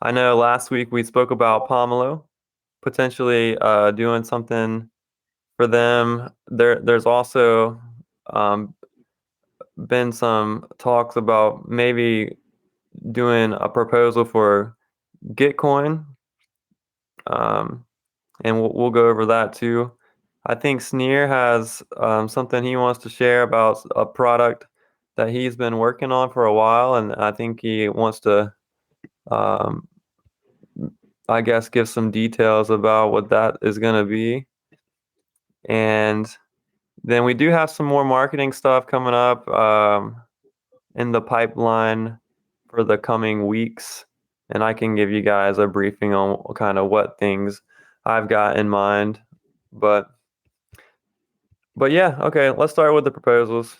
I know last week we spoke about Pomelo potentially doing something for them. There's also um, been some talks about maybe doing a proposal for Gitcoin, um, and we'll go over that too. I think Sneer has something he wants to share about a product that he's been working on for a while, and I think he wants to, um, I guess, give some details about what that is going to be. And then we do have some more marketing stuff coming up in the pipeline for the coming weeks. And I can give you guys a briefing on kind of what things I've got in mind. But yeah, okay, let's start with the proposals.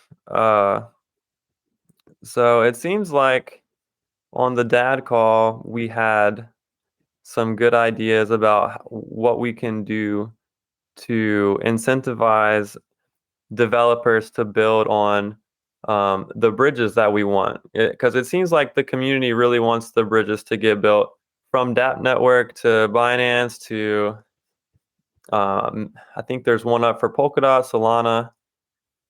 So it seems like on the DAD call, we had some good ideas about what we can do to incentivize developers to build on the bridges that we want. Because it seems like the community really wants the bridges to get built from DAPP Network to Binance to, I think there's one up for Polkadot, Solana.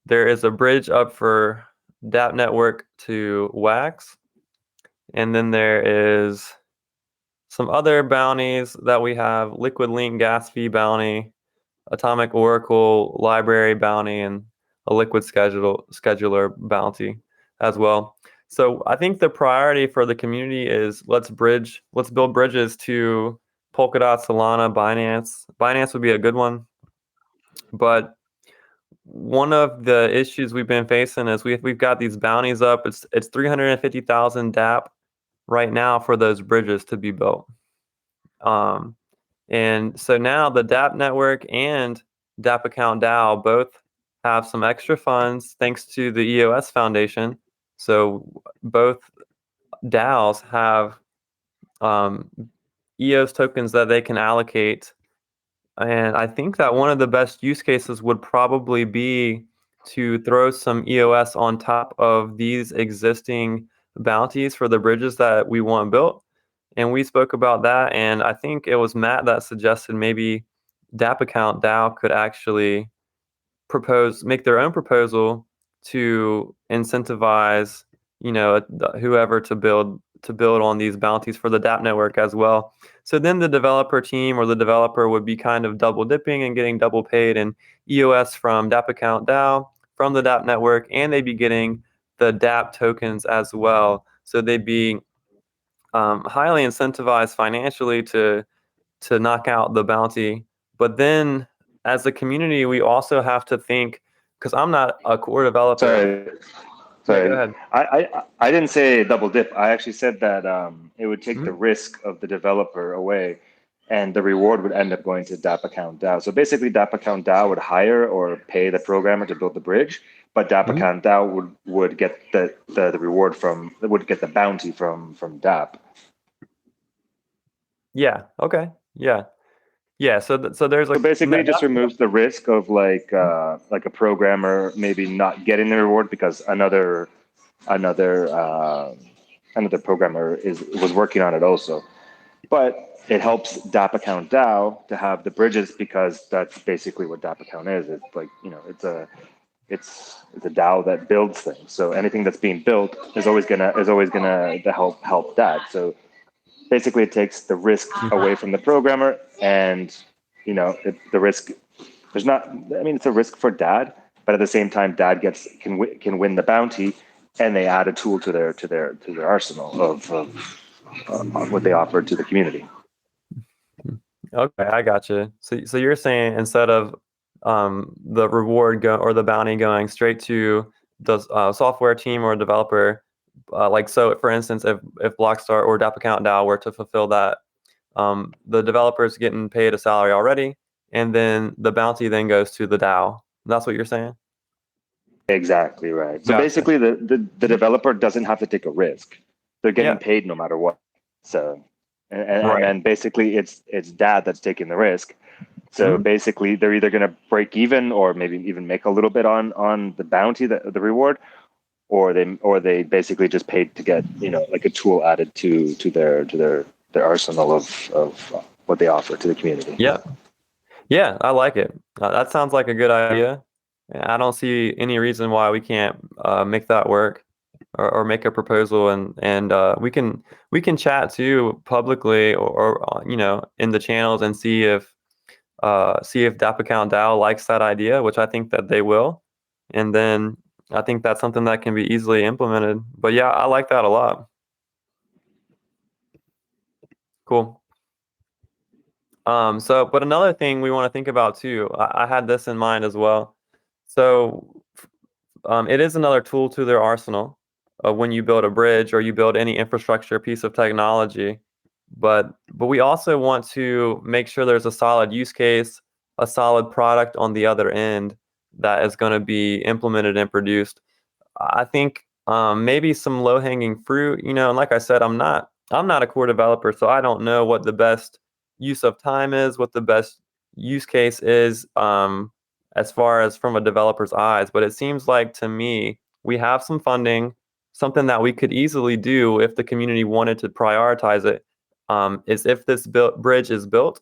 There is a bridge up for DAPP Network to Wax. And then there is some other bounties that we have: Liquid Link gas fee bounty, Atomic Oracle library bounty, and a liquid scheduler bounty as well. So I think the priority for the community is let's build bridges to Polkadot, Solana, Binance. Binance would be a good one. But one of the issues we've been facing is we've got these bounties up. It's 350,000 DAPP right now for those bridges to be built. And so now the DAPP network and DAPP account DAO both have some extra funds thanks to the EOS Foundation. So both DAOs have EOS tokens that they can allocate. And I think that one of the best use cases would probably be to throw some EOS on top of these existing bounties for the bridges that we want built. And we spoke about that, and I think it was Matt that suggested maybe DAPP account DAO could actually make their own proposal to incentivize, whoever to build on these bounties for the DAPP network as well. So then the developer team or the developer would be kind of double dipping and getting double paid in EOS from DAPP account DAO, from the DAPP network, and they'd be getting the DAPP tokens as well. So they'd be highly incentivized financially to knock out the bounty. But then as a community, we also have to think, because I'm not a core developer. Sorry. Yeah, go ahead. I didn't say double dip. I actually said that it would take the risk of the developer away, and the reward would end up going to DAPP account DAO. So basically, DAPP account DAO would hire or pay the programmer to build the bridge, but DAPP account DAO would get the reward would get the bounty from DAPP. Yeah. Okay. Yeah. Yeah. So there's like, so basically, it just removes the risk of like a programmer maybe not getting the reward because another programmer was working on it also. But it helps DAPP account DAO to have the bridges because that's basically what DAPP account is. It's like, it's a DAO that builds things. So anything that's being built is always gonna help that. So basically, it takes the risk away from the programmer, and the risk. There's not. I mean, it's a risk for DAD, but at the same time, DAD can win the bounty, and they add a tool to their arsenal of what they offer to the community. Okay, I got you. So you're saying instead of the reward or the bounty going straight to the software team or developer, so for instance, if Blockstar or DAPP account DAO were to fulfill that, the developer's getting paid a salary already, and then the bounty then goes to the DAO. That's what you're saying? Exactly right. So basically, the developer doesn't have to take a risk. They're getting paid no matter what. So, and basically, it's DAD that's taking the risk. So basically, they're either going to break even or maybe even make a little bit on the bounty, the reward, or they basically just paid to get like a tool added to their their arsenal of what they offer to the community. Yeah, I like it. That sounds like a good idea. I don't see any reason why we can't make that work, or make a proposal, and we can chat too publicly, or in the channels, and see if DAPP Account DAO likes that idea, which I think that they will, and then I think that's something that can be easily implemented. But yeah, I like that a lot. Cool. But another thing we want to think about too, I had this in mind as well. So, it is another tool to their arsenal when you build a bridge or you build any infrastructure piece of technology. But we also want to make sure there's a solid use case, a solid product on the other end that is going to be implemented and produced. I think maybe some low-hanging fruit, and like I said, I'm not a core developer, so I don't know what the best use of time is, what the best use case is, as far as from a developer's eyes. But it seems like to me we have some funding, something that we could easily do if the community wanted to prioritize it. Is if this bridge is built,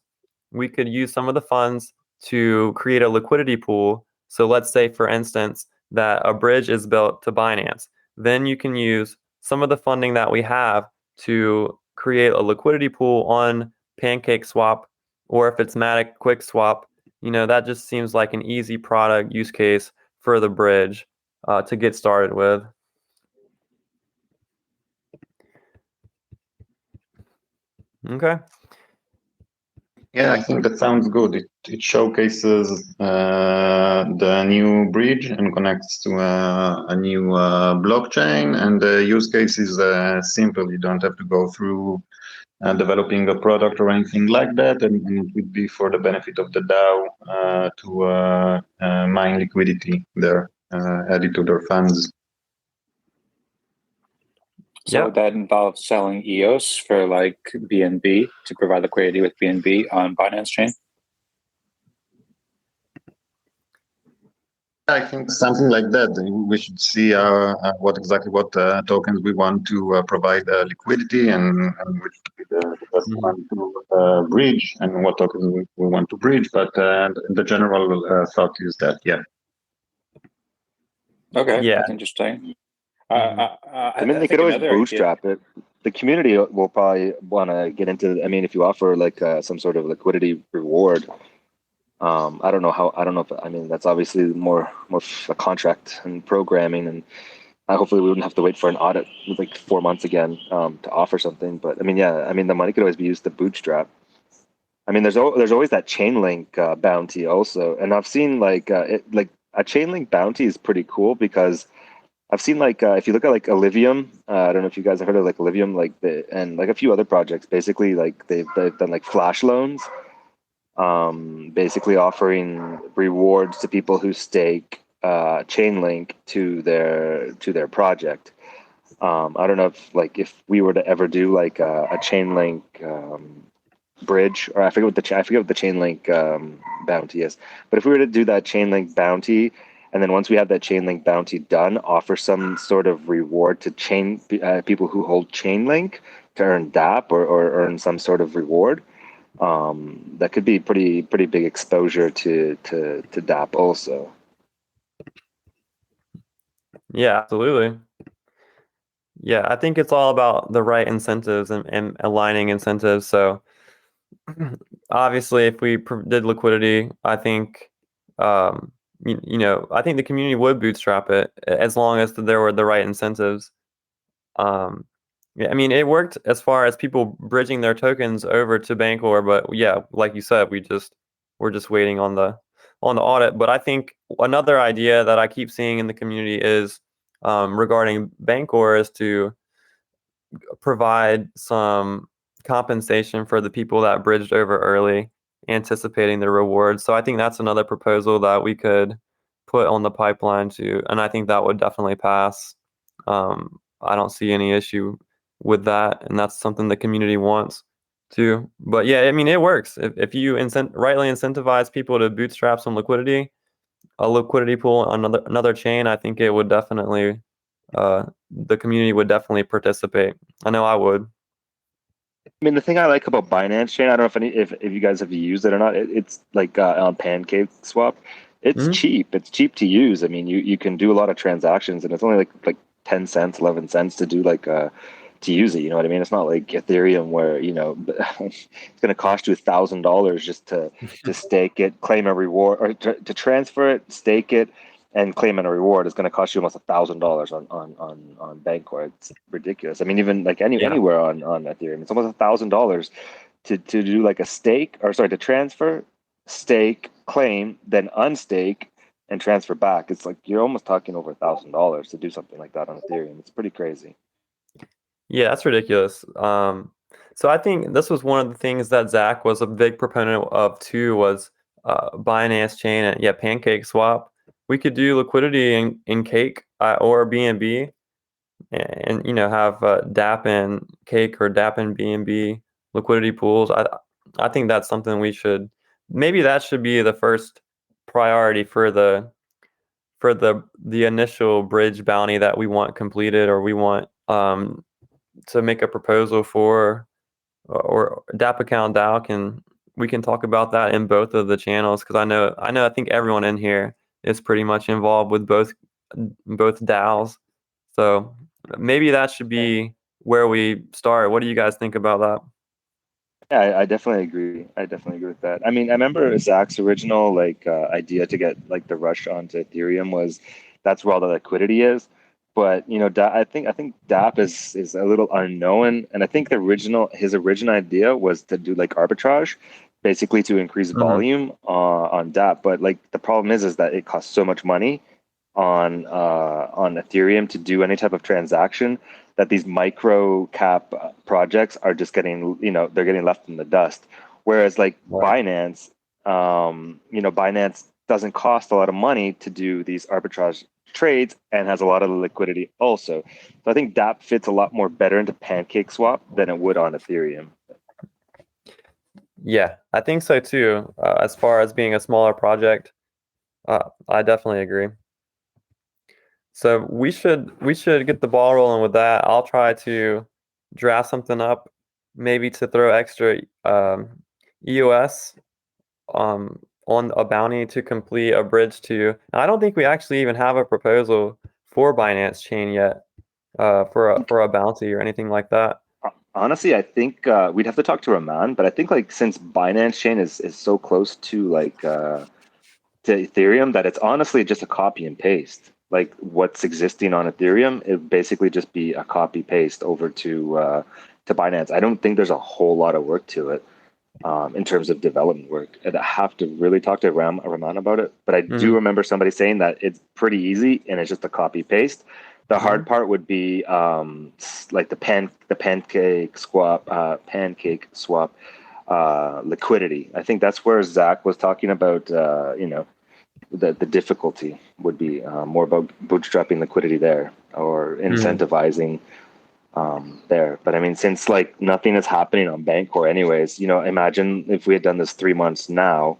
we could use some of the funds to create a liquidity pool. So let's say, for instance, that a bridge is built to Binance. Then you can use some of the funding that we have to create a liquidity pool on PancakeSwap, or if it's Matic QuickSwap. That just seems like an easy product use case for the bridge to get started with. Okay. Yeah, I think that sounds good. It showcases the new bridge and connects to a new blockchain, and the use case is simple. You don't have to go through developing a product or anything like that, and it would be for the benefit of the DAO to mine liquidity there, added to their funds. So that involves selling EOS for like BNB to provide liquidity with BNB on Binance Chain? I think something like that. We should see what tokens we want to provide liquidity, and which would be the best one to bridge, and what tokens we want to bridge. But the general thought is that, yeah. Okay, Yeah. that's interesting. I mean, they could always bootstrap it. The community will probably want to get into. I mean, if you offer like some sort of liquidity reward, I don't know if, I mean, that's obviously more a contract and programming, and hopefully we wouldn't have to wait for an audit like 4 months again to offer something. But I mean, yeah, I mean, the money could always be used to bootstrap. I mean, there's always that Chainlink bounty also, and I've seen like a Chainlink bounty is pretty cool because I've seen like if you look at like Ethereum, I don't know if you guys have heard of like Ethereum, and like a few other projects. Basically, like they've done like flash loans, basically offering rewards to people who stake Chainlink to their project. I don't know if we were to ever do like a Chainlink bridge, or I forget what the Chainlink bounty is, but if we were to do that Chainlink bounty, and then once we have that Chainlink bounty done, offer some sort of reward to people who hold Chainlink to earn DAPP or earn some sort of reward. That could be pretty big exposure to DAPP also. Yeah, absolutely. Yeah, I think it's all about the right incentives and aligning incentives. So obviously, if we did liquidity, I think I think the community would bootstrap it as long as there were the right incentives. Yeah, I mean, it worked as far as people bridging their tokens over to Bancor, but yeah, like you said, we're just waiting on the audit. But I think another idea that I keep seeing in the community is regarding Bancor is to provide some compensation for the people that bridged over early, anticipating the rewards. So I think that's another proposal that we could put on the pipeline too, and I think that would definitely pass. I don't see any issue with that, and that's something the community wants too. But yeah, I mean, it works if you rightly incentivize people to bootstrap some liquidity, a liquidity pool on another chain. I think it would definitely, the community would definitely participate. I know I would. I mean, the thing I like about Binance Chain, I don't know if you guys have used it or not. It's like on Pancake Swap. It's Mhm. cheap. It's cheap to use. I mean, you can do a lot of transactions, and it's only like 10 cents, 11 cents to do to use it. You know what I mean? It's not like Ethereum where it's going to cost you $1,000 just to stake it, claim a reward, or to transfer it, stake it, and claim a reward is going to cost you almost $1,000 on Bancor. It's ridiculous. I mean, even like Yeah. anywhere on Ethereum, it's almost $1,000 to do like a stake, or sorry, to transfer, stake, claim, then unstake and transfer back. It's like you're almost talking over $1,000 to do something like that on Ethereum. It's pretty crazy. Yeah, that's ridiculous. So I think this was one of the things that Zach was a big proponent of too, was Binance Chain and Pancake Swap. We could do liquidity in Cake or BNB, and have DAPP and Cake or DAPP and BNB liquidity pools. I think that's something maybe that should be the first priority for the initial bridge bounty that we want completed, or we want to make a proposal for, or DAPP account DAO we can talk about that in both of the channels, because I think everyone in here is pretty much involved with both DAOs. So maybe that should be where we start. What do you guys think about that? Yeah, I definitely agree. I definitely agree with that. I mean, I remember Zach's original idea to get like the rush onto Ethereum was that's where all the liquidity is. But I think DApp is a little unknown, and I think his original idea was to do like arbitrage, basically to increase volume on DApp. But like the problem is that it costs so much money on Ethereum to do any type of transaction that these micro cap projects are just getting, they're getting left in the dust. Whereas like Right. Binance, Binance doesn't cost a lot of money to do these arbitrage trades and has a lot of liquidity also. So I think DApp fits a lot more better into Pancake Swap than it would on Ethereum. Yeah, I think so too. As far as being a smaller project, I definitely agree. So we should get the ball rolling with that. I'll try to draft something up, maybe to throw extra EOS on a bounty to complete a bridge to. I don't think we actually even have a proposal for Binance Chain yet, for a bounty or anything like that. Honestly, I think we'd have to talk to Raman, but I think like since Binance Chain is so close to to Ethereum that it's honestly just a copy and paste. Like what's existing on Ethereum, it would basically just be a copy paste over to Binance. I don't think there's a whole lot of work to it in terms of development work. I'd have to really talk to Raman about it. But I do remember somebody saying that it's pretty easy and it's just a copy paste. The hard part would be like the pancake swap liquidity. I think that's where Zach was talking about. The difficulty would be more about bootstrapping liquidity there or incentivizing there. But I mean, since like nothing is happening on Bancor anyways, imagine if we had done this 3 months now,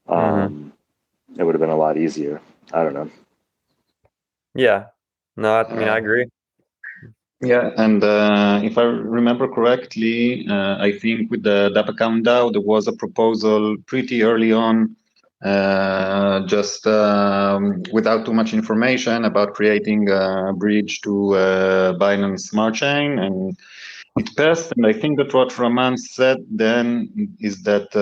it would have been a lot easier. I don't know. Yeah, no, I mean, I agree. Yeah, and if I remember correctly, I think with the DAPP account DAO, there was a proposal pretty early on, just without too much information about creating a bridge to Binance Smart Chain, and it passed. And I think that what Raman said then is that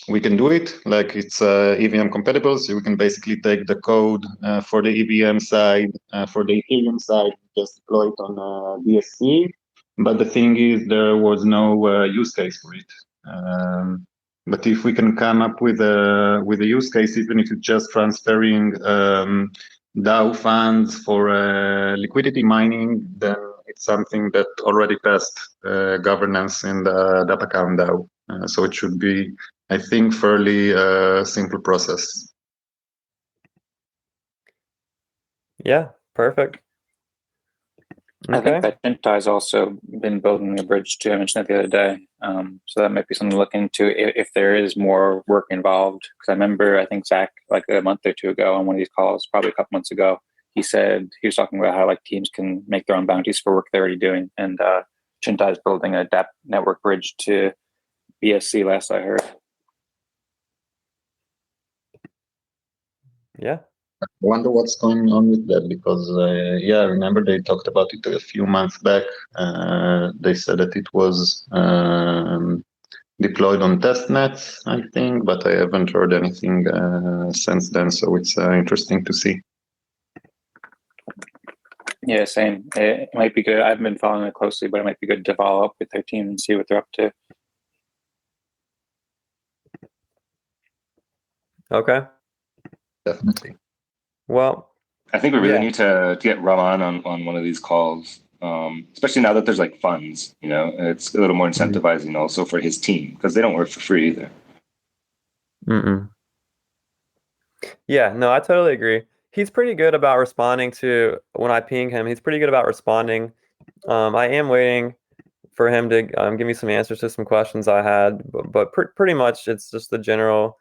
we can do it, like it's EVM compatible, so we can basically take the code for the EVM side, for the Ethereum side, just deploy it on BSC. But the thing is, there was no use case for it. But if we can come up with a use case, even if it's just transferring DAO funds for liquidity mining, then it's something that already passed governance in the DAPP account DAO. So it should be, I think, fairly simple process. Yeah, perfect. I Okay. think that Gentai's also been building a bridge too. I mentioned that the other day. So that might be something to look into if there is more work involved. Because I remember, I think Zach, like a month or two ago on one of these calls, probably a couple months ago, he said he was talking about how like teams can make their own bounties for work they're already doing. And Shintai is building a DAPP network bridge to BSC, last I heard. Yeah. I wonder what's going on with that because, I remember they talked about it a few months back. They said that it was deployed on testnets, I think, but I haven't heard anything since then. So it's interesting to see. Yeah, same. It might be good. I haven't been following it closely, but it might be good to follow up with their team and see what they're up to. Okay. Definitely. Well, I think we really Yeah. need to get Raman on one of these calls, especially now that there's like funds. It's a little more incentivizing also for his team because they don't work for free either. Yeah, no, I totally agree. He's pretty good about responding to when I ping him. He's pretty good about responding. I am waiting for him to give me some answers to some questions I had, but pretty much it's just the general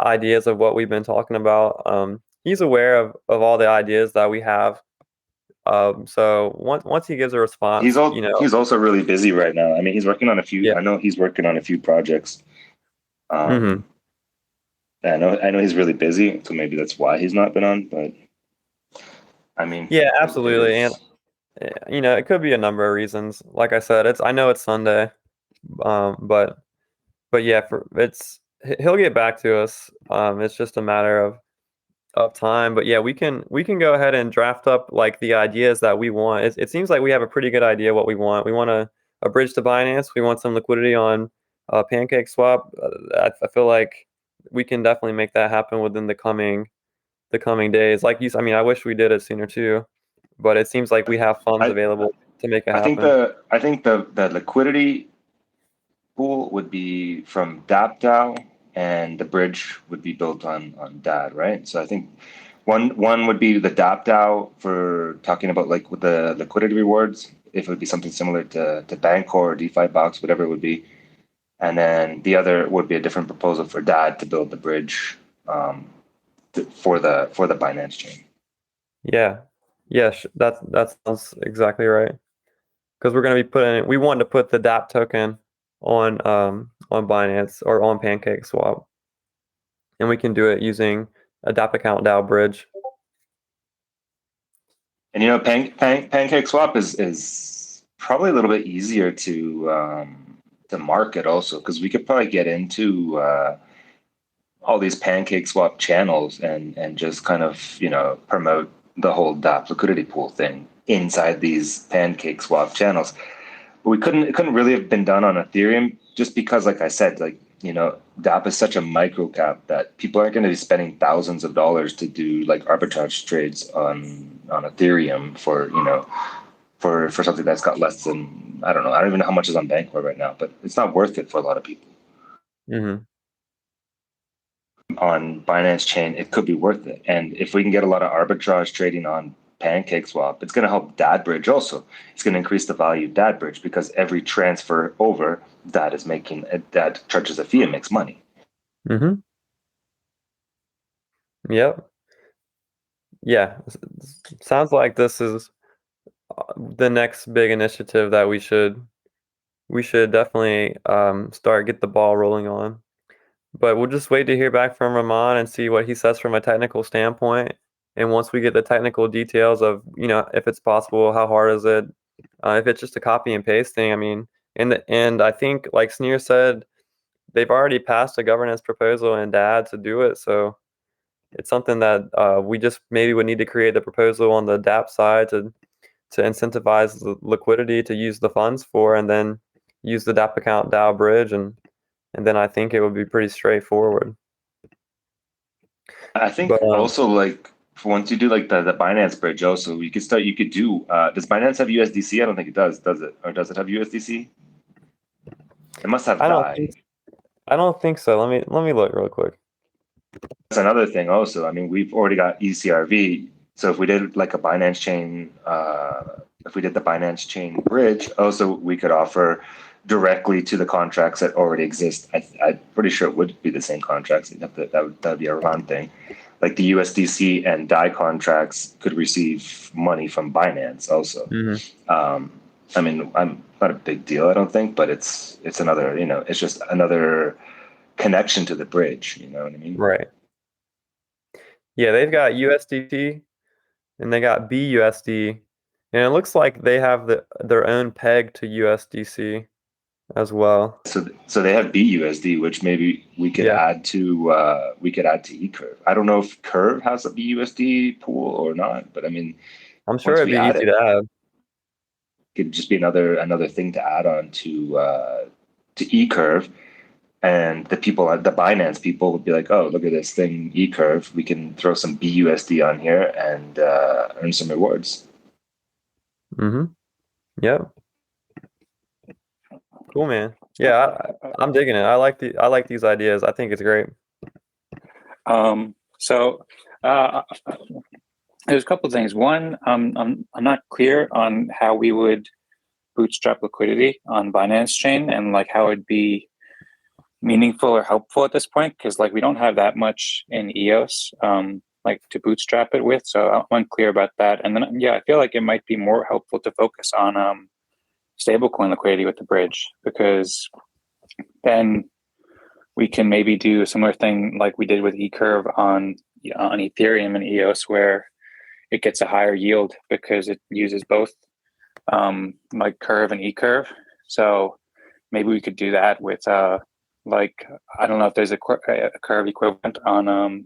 ideas of what we've been talking about. He's aware of all the ideas that we have. So once he gives a response, He's also really busy right now. I mean, he's working on a few. Yeah. I know he's working on a few projects. Mhm. I know he's really busy, so maybe that's why he's not been on. But I mean, Yeah, absolutely, and it could be a number of reasons. Like I said, I know it's Sunday, but yeah, he'll get back to us. It's just a matter of time. But yeah, we can go ahead and draft up like the ideas that we want. It seems like we have a pretty good idea what we want. We want a bridge to Binance. We want some liquidity on Pancake Swap. I feel like we can definitely make that happen within the coming days. Like you, I mean, I wish we did it sooner too, but it seems like we have funds available to make it happen. I think the liquidity pool would be from DAPP DAO, and the bridge would be built on DAD, right? So I think one would be the DAPP DAO for talking about like with the liquidity rewards, if it would be something similar to Bancor or DeFi Box, whatever it would be. And then the other would be a different proposal for DAD to build the bridge for the Binance chain. Yeah. Yes, that sounds exactly right. Because we're going to be we want to put the DAPP token on Binance or on Pancake Swap, and we can do it using a DAPP account DAO bridge. And Pancake Swap is probably a little bit easier to market also, because we could probably get into all these Pancake Swap channels and just kind of promote the whole DAPP liquidity pool thing inside these Pancake Swap channels. But it couldn't really have been done on Ethereum, just because, like I said, DAPP is such a micro cap that people aren't going to be spending thousands of dollars to do like arbitrage trades on Ethereum for something that's got less than, I don't even know how much is on Bancor right now, but it's not worth it for a lot of people. Mm-hmm. On Binance chain, it could be worth it. And if we can get a lot of arbitrage trading on Pancake Swap, it's going to help DAD Bridge also. It's going to increase the value of DAD Bridge, because every transfer over, DAD charges a fee and makes money. Mm-hmm. Yep. Yeah. Sounds like this is the next big initiative that we should definitely get the ball rolling on. But we'll just wait to hear back from Raman and see what he says from a technical standpoint. And once we get the technical details of, if it's possible, how hard is it, if it's just a copy and paste thing. I mean, in the end, I think, like Sneer said, they've already passed a governance proposal in DAD to do it. So it's something that we just maybe would need to create a proposal on the DAPP side to incentivize the liquidity to use the funds for, and then use the DAPP account DAO bridge, and then I think it would be pretty straightforward. I think also, like, once you do like the Binance bridge, also you could do. Does Binance have USDC? I don't think it does it? Or does it have USDC? It must have DAI. I don't think so. Let me look real quick. That's another thing also. I mean, we've already got ECRV. So if we did like a Binance chain, if we did the Binance chain bridge, also we could offer directly to the contracts that already exist. I'm pretty sure it would be the same contracts. That would be a round thing. Like the USDC and DAI contracts could receive money from Binance also. Mm-hmm. I mean, not a big deal, I don't think, but it's another, it's just another connection to the bridge. You know what I mean? Right. Yeah, they've got USDT and they got BUSD, and it looks like they have their own peg to USDC as well. So they have BUSD, which maybe we could Yeah. add to eCurve. I don't know if Curve has a BUSD pool or not, but I mean, I'm sure once it'd we be add easy it, to add. it could just be another thing to add on to eCurve, and the Binance people would be like, oh, look at this thing, eCurve. We can throw some BUSD on here and earn some rewards. Mm-hmm. Yep. Cool, man. Yeah, I'm digging it. I like these ideas. I think it's great. So there's a couple of things. One, I'm not clear on how we would bootstrap liquidity on Binance chain and like how it'd be meaningful or helpful at this point, because like we don't have that much in EOS like to bootstrap it with, so I'm unclear about that. And then I feel like it might be more helpful to focus on stablecoin liquidity with the bridge, because then we can maybe do a similar thing like we did with eCurve on Ethereum and EOS, where it gets a higher yield because it uses both like Curve and eCurve. So maybe we could do that with like, I don't know if there's a Curve equivalent on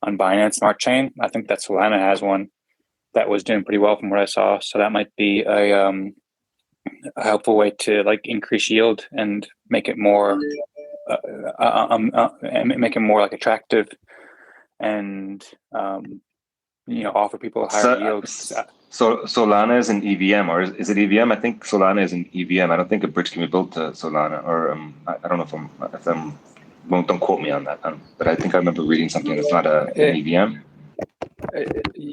Binance Smart Chain. I think that Solana has one that was doing pretty well from what I saw. So that might be a helpful way to like increase yield and make it more make it more like attractive and offer people a higher yield. So Solana is an EVM, or is it EVM? I think Solana is an EVM. I don't think a bridge can be built to Solana, or I don't know if I'm don't quote me on that. But I think I remember reading something that's not an EVM.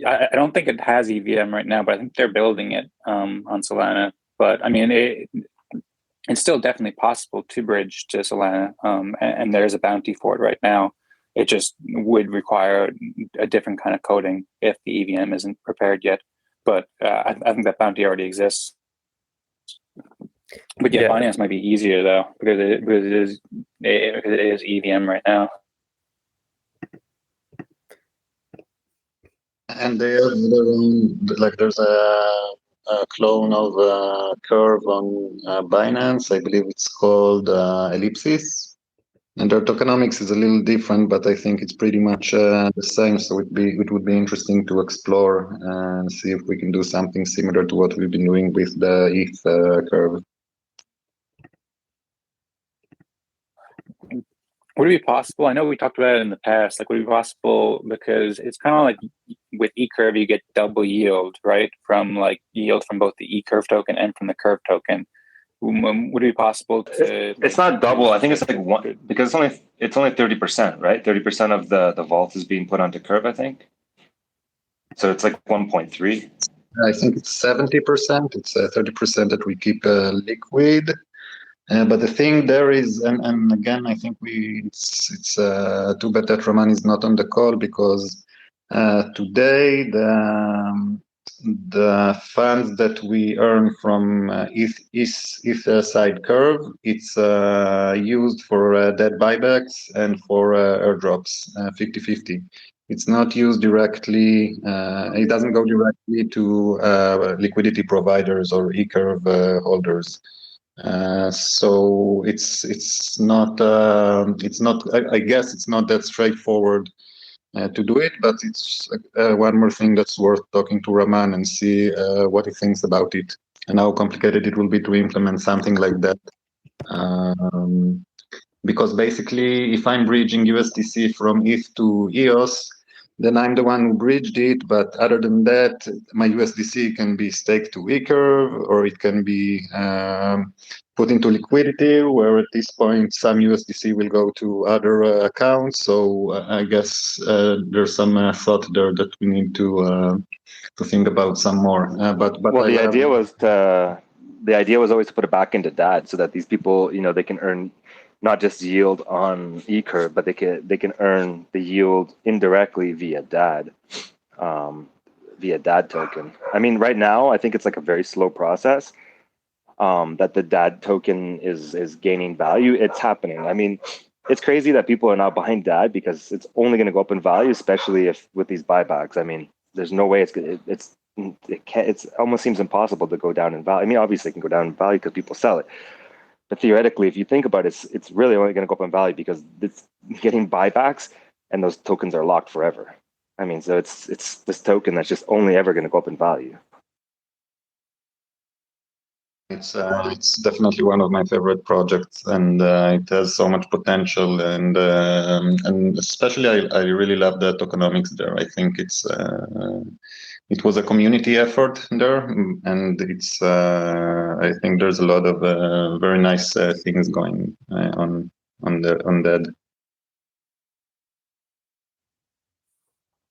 I don't think it has EVM right now, but I think they're building it on Solana. But I mean, it's still definitely possible to bridge to Solana, and there's a bounty for it right now. It just would require a different kind of coding if the EVM isn't prepared yet. But I think that bounty already exists. But yeah, Binance might be easier though, because it is EVM right now. And they have their own, like there's a clone of Curve on Binance. I believe it's called Ellipsis. And their tokenomics is a little different, but I think it's pretty much the same. So it would be interesting to explore and see if we can do something similar to what we've been doing with the ETH curve. Would it be possible? I know we talked about it in the past. Like, would it be possible, because it's kind of like with eCurve, you get double yield, right? From like yield from both the eCurve token and from the Curve token. Would it be possible to? It's not double. I think it's like one, because it's only 30%, right? 30% of the vault is being put onto Curve, I think. So it's like 1.3. I think it's 70%. It's 30% that we keep liquid. But the thing there is, and again, I think it's too bad that Roman is not on the call, because today the funds that we earn from ETH side curve, it's used for debt buybacks and for airdrops, 50-50. It's not used directly. It doesn't go directly to liquidity providers or eCurve holders. So it's not. I guess it's not that straightforward to do it, but it's one more thing that's worth talking to Raman and see what he thinks about it and how complicated it will be to implement something like that. Because basically, if I'm bridging USDC from ETH to EOS, then I'm the one who bridged it. But other than that, my USDC can be staked to eCurve, or it can be put into liquidity, where at this point some USDC will go to other accounts. So I guess there's some thought there that we need to think about some more. But well, the idea was always to put it back into DAD, so that these people, they can earn not just yield on eCurve, but they can earn the yield indirectly via DAD, via DAD token. I mean, right now, I think it's like a very slow process. that the DAD token is gaining value. It's happening. I mean, it's crazy that people are now behind DAD because it's only going to go up in value, especially if with these buybacks. I mean, there's no way it almost seems impossible to go down in value. I mean, obviously it can go down in value because people sell it, but theoretically, if you think about it, it's really only going to go up in value because it's getting buybacks, and those tokens are locked forever. I mean, so it's this token that's just only ever going to go up in value. It's definitely one of my favorite projects, and it has so much potential, and especially I really love the tokenomics there. I think it was a community effort there, and it's I think there's a lot of very nice things going on that.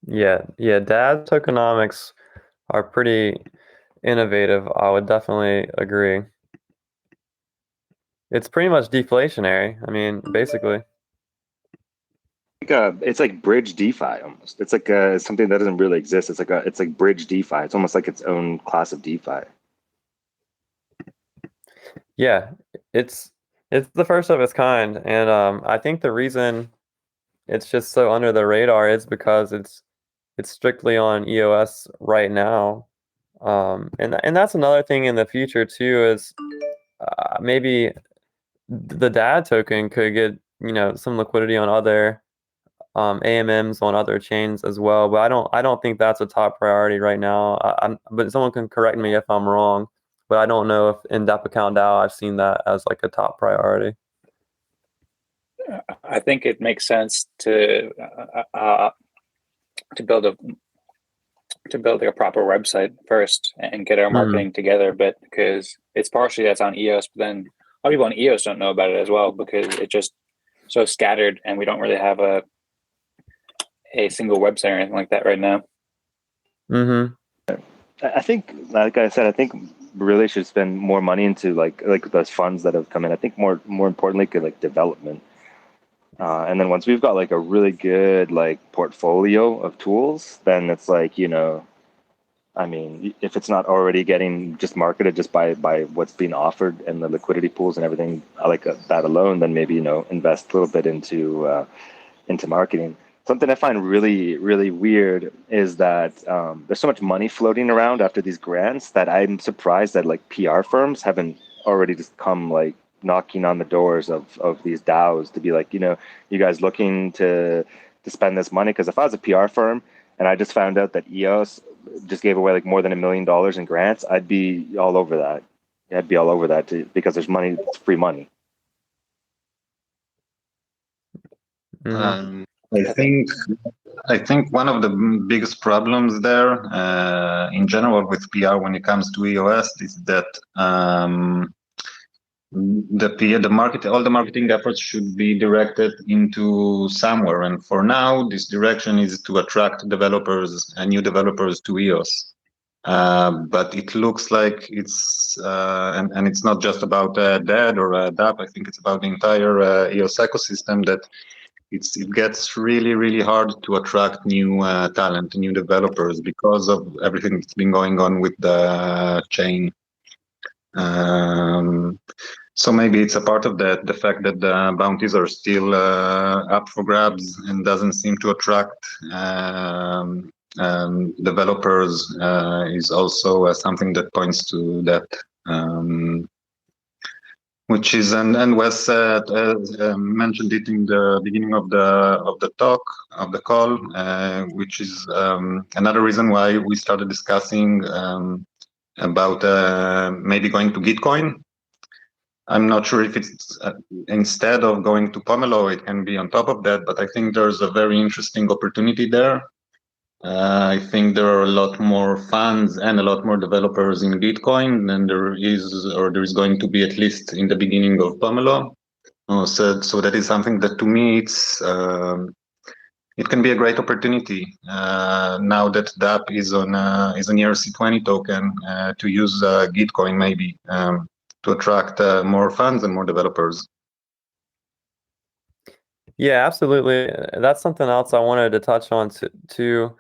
Yeah, DAD tokenomics are pretty innovative. I would definitely agree. It's pretty much deflationary. I mean, basically. It's like bridge DeFi almost. It's like something that doesn't really exist. It's like bridge DeFi. It's almost like its own class of DeFi. Yeah, it's the first of its kind, and I think the reason it's just so under the radar is because it's strictly on EOS right now, and that's another thing in the future too is maybe the DAD token could get some liquidity on other AMMs on other chains as well, but I don't think that's a top priority right now. But someone can correct me if I'm wrong. But I don't know if in DAPP account DAO I've seen that as like a top priority. I think it makes sense to build like a proper website first and get our marketing together. But because it's partially that's on EOS, but then a lot of people on EOS don't know about it as well because it's just so scattered, and we don't really have a single website or anything like that right now. I think, like I said, I think really should spend more money into like those funds that have come in. I think more importantly, like development. And then once we've got like a really good like portfolio of tools, then it's like, I mean, if it's not already getting just marketed just by what's being offered and the liquidity pools and everything like that alone, then maybe, invest a little bit into marketing. Something I find really, really weird is that there's so much money floating around after these grants that I'm surprised that like PR firms haven't already just come like knocking on the doors of these DAOs to be like, you guys looking to spend this money? Because if I was a PR firm and I just found out that EOS just gave away like more than $1 million in grants, I'd be all over that. I'd be all over that because there's money, it's free money. I think one of the biggest problems there, in general with PR when it comes to EOS, is that all the marketing efforts should be directed into somewhere. And for now, this direction is to attract developers and new developers to EOS. But it looks like it's and it's not just about DAD or DAPP. I think it's about the entire EOS ecosystem that it gets really, really hard to attract new talent, new developers because of everything that's been going on with the chain. So maybe it's a part of that, the fact that the bounties are still up for grabs and doesn't seem to attract developers is also something that points to that. Which is and Wes mentioned it in the beginning of the call, which is another reason why we started discussing about maybe going to Gitcoin. I'm not sure if it's instead of going to Pomelo, it can be on top of that, but I think there's a very interesting opportunity there. I think there are a lot more fans and a lot more developers in Gitcoin than there is going to be, at least in the beginning of Pomelo. So that is something that to me it can be a great opportunity now that DAPP is on an ERC20 token to use Gitcoin maybe to attract more fans and more developers. Yeah, absolutely. That's something else I wanted to touch on too,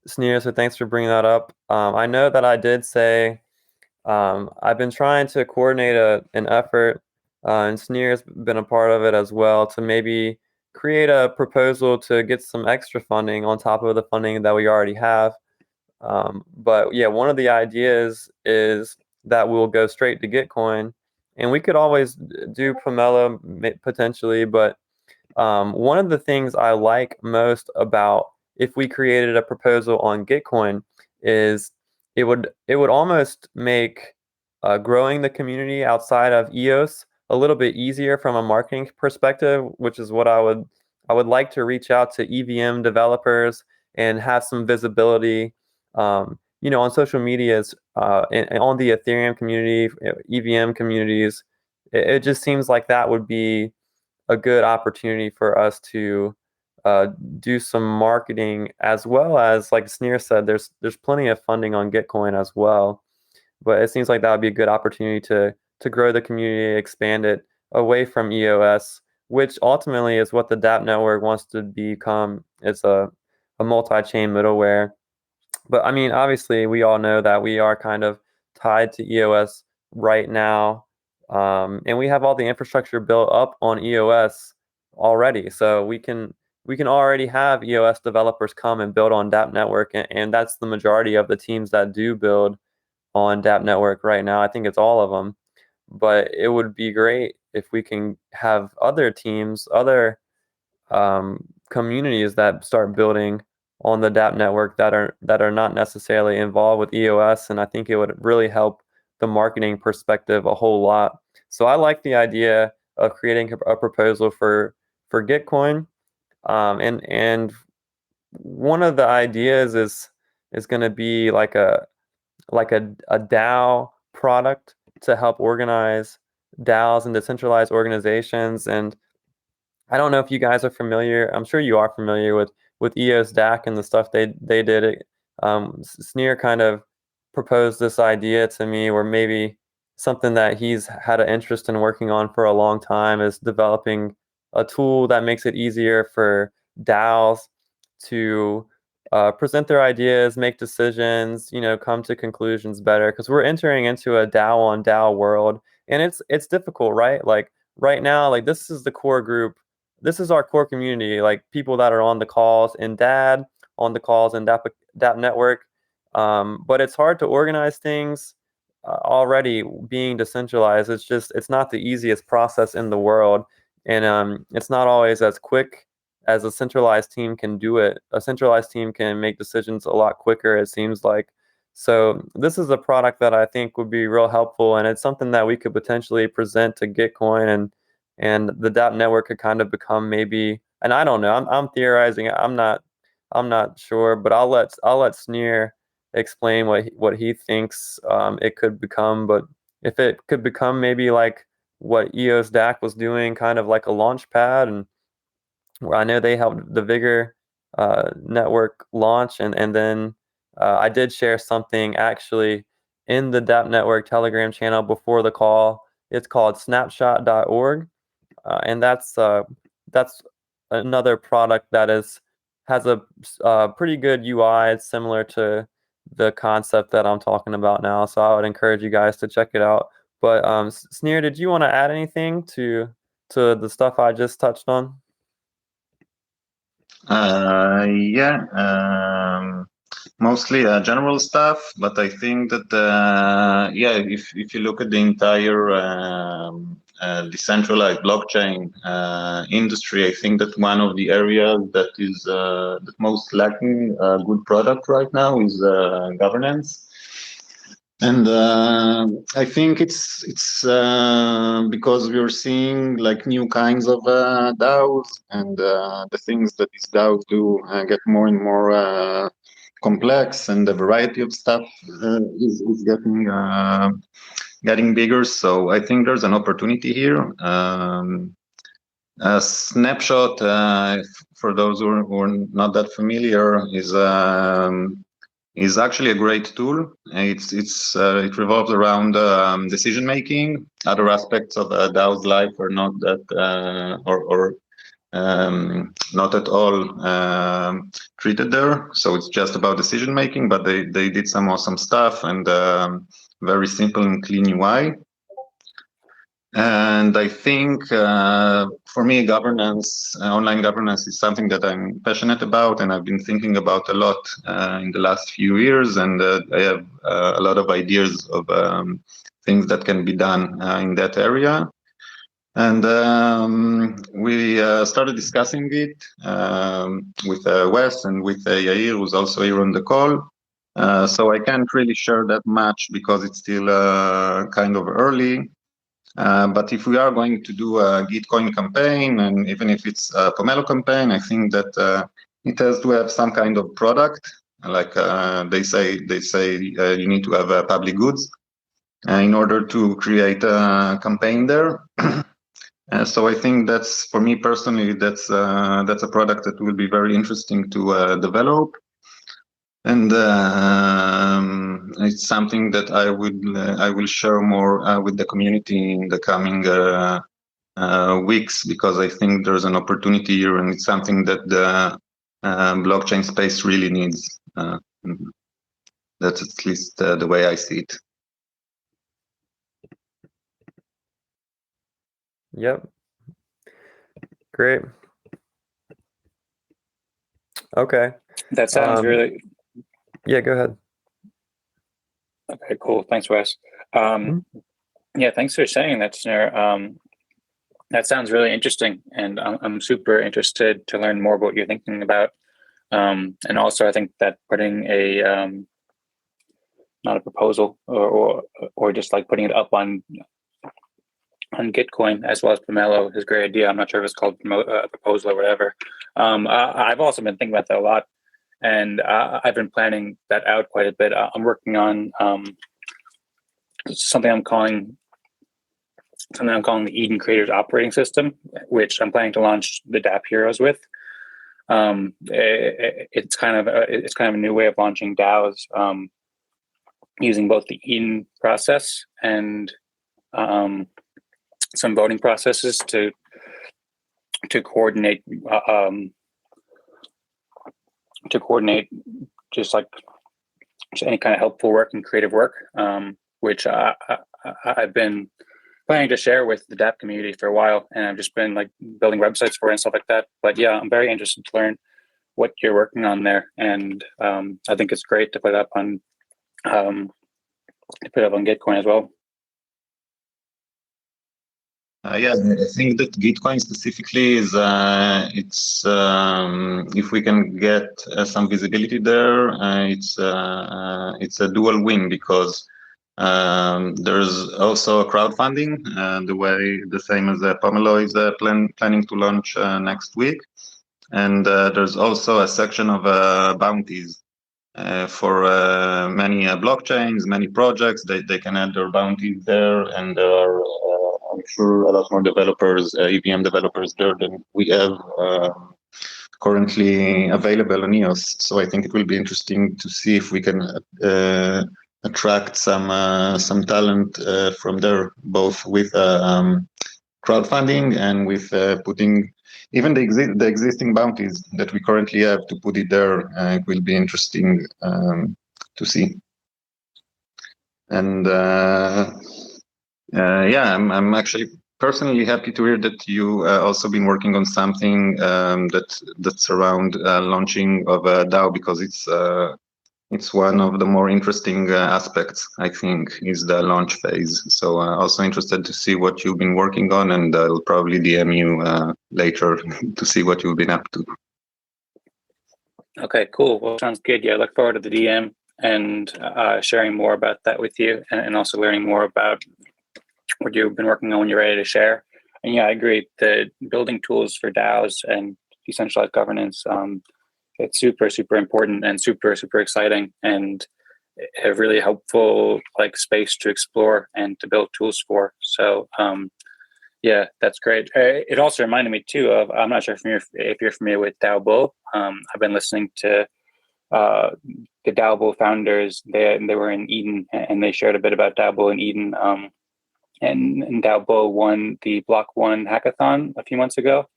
Sneer. So thanks for bringing that up. I know that I did say I've been trying to coordinate an effort, and Sneer's been a part of it as well, to maybe create a proposal to get some extra funding on top of the funding that we already have. But yeah, one of the ideas is that we'll go straight to Gitcoin, and we could always do Pomelo potentially. But one of the things I like most about if we created a proposal on Gitcoin is it would almost make growing the community outside of EOS a little bit easier from a marketing perspective, which is what I would like to reach out to EVM developers and have some visibility, on social medias, and on the Ethereum community, EVM communities. It just seems like that would be a good opportunity for us to do some marketing, as well as, like Sneer said, there's plenty of funding on Gitcoin as well. But it seems like that would be a good opportunity to grow the community, expand it away from EOS, which ultimately is what the DAPP network wants to become. It's a multi-chain middleware. But I mean, obviously, we all know that we are kind of tied to EOS right now, and we have all the infrastructure built up on EOS already. So we can already have EOS developers come and build on DAPP Network, and that's the majority of the teams that do build on DAPP Network right now. I think it's all of them. But it would be great if we can have other teams, other communities that start building on the DAPP network that are not necessarily involved with EOS, and I think it would really help the marketing perspective a whole lot. So I like the idea of creating a proposal for Gitcoin, and one of the ideas is going to be like a DAO product to help organize DAOs and decentralized organizations. And I don't know if you guys are familiar. I'm sure you are familiar with EOS DAC and the stuff they did. Sneer kind of proposed this idea to me, where maybe something that he's had an interest in working on for a long time is developing a tool that makes it easier for DAOs to present their ideas, make decisions, come to conclusions better. Because we're entering into a DAO on DAO world, and it's difficult, right? Like right now, like this is the core group. This is our core community, like people that are on the calls in DAD, on the calls in DAPP Network. But it's hard to organize things already being decentralized. It's not the easiest process in the world, and it's not always as quick as a centralized team can do it. A centralized team can make decisions a lot quicker, it seems like. So this is a product that I think would be real helpful, and it's something that we could potentially present to Gitcoin, and the DAPP network could kind of become maybe, and I don't know, I'm theorizing. I'm not sure, but I'll let Sneer explain what he thinks it could become. But if it could become maybe like what EOS DAC was doing, kind of like a launch pad, and where I know they helped the Vigor network launch, and then I did share something actually in the DAPP network Telegram channel before the call. It's called snapshot.org, and that's another product that has a pretty good UI. It's similar to the concept that I'm talking about now, so I would encourage you guys to check it out. But Sneer, did you want to add anything to the stuff I just touched on? Yeah, mostly general stuff, but I think that yeah, if you look at the entire decentralized blockchain industry, I think that one of the areas that is that most lacking a good product right now is governance. And I think it's because we're seeing like new kinds of DAOs, and the things that these DAOs do get more and more complex, and the variety of stuff is getting bigger. So I think there's an opportunity here. A snapshot, for those who are not that familiar, is actually a great tool. It revolves around decision making. Other aspects of DAO's life are not that or not at all treated there. So it's just about decision making. But they did some awesome stuff, and very simple and clean UI. And I think for me, governance, online governance is something that I'm passionate about and I've been thinking about a lot in the last few years. And I have a lot of ideas of things that can be done in that area. And we started discussing it with Wes and with Yair, who's also here on the call. So I can't really share that much because it's still kind of early. But if we are going to do a Gitcoin campaign, and even if it's a Pomelo campaign, I think that it has to have some kind of product. Like they say you need to have public goods in order to create a campaign there. So I think that's, for me personally, that's a product that will be very interesting to develop. And it's something that I will share more with the community in the coming weeks, because I think there's an opportunity here, and it's something that the blockchain space really needs. That's at least the way I see it. Yep. Great. Okay. That sounds really. Yeah, go ahead. Okay, cool. Thanks, Wes. Yeah, thanks for saying that, Snare. That sounds really interesting, and I'm super interested to learn more about what you're thinking about. And also, I think that putting a not a proposal or just like putting it up on Gitcoin as well as Pomelo is a great idea. I'm not sure if it's called proposal or whatever. I've also been thinking about that a lot, and I've been planning that out quite a bit. I'm working on something I'm calling the Eden Creators Operating System, which I'm planning to launch the DAPP Heroes with. It's kind of a new way of launching DAOs, using both the Eden process and some voting processes to coordinate just any kind of helpful work and creative work, which I've been planning to share with the DAPP community for a while, and I've just been like building websites for it and stuff like that. But yeah, I'm very interested to learn what you're working on there, and I think it's great to put it up on Gitcoin as well. Yeah, I think that Gitcoin specifically is it's if we can get some visibility there, it's a dual win, because there's also crowdfunding, the same as Pomelo is planning to launch next week, and there's also a section of bounties for many blockchains, many projects. They can add their bounties there, and there are I'm sure a lot more developers, EVM developers there than we have currently available on EOS. So I think it will be interesting to see if we can attract some talent from there, both with crowdfunding and with putting even the existing bounties that we currently have, to put it there. It will be interesting to see. And yeah, I'm actually personally happy to hear that you also been working on something that's around launching of a DAO, because it's one of the more interesting aspects, I think, is the launch phase. So also interested to see what you've been working on, and I'll probably DM you later to see what you've been up to. Okay, cool. Well, sounds good. Yeah, I look forward to the DM and sharing more about that with you, and also learning more about what you've been working on when you're ready to share. And yeah, I agree. The building tools for DAOs and decentralized governance, it's super, super important and super, super exciting, and a really helpful space to explore and to build tools for. So yeah, that's great. It also reminded me too of, I'm not sure if you're familiar with DAO Bull. I've been listening to the DAO Bull founders. They were in Eden, and they shared a bit about DAO Bull in Eden. And DAO Bull won the Block One hackathon a few months ago,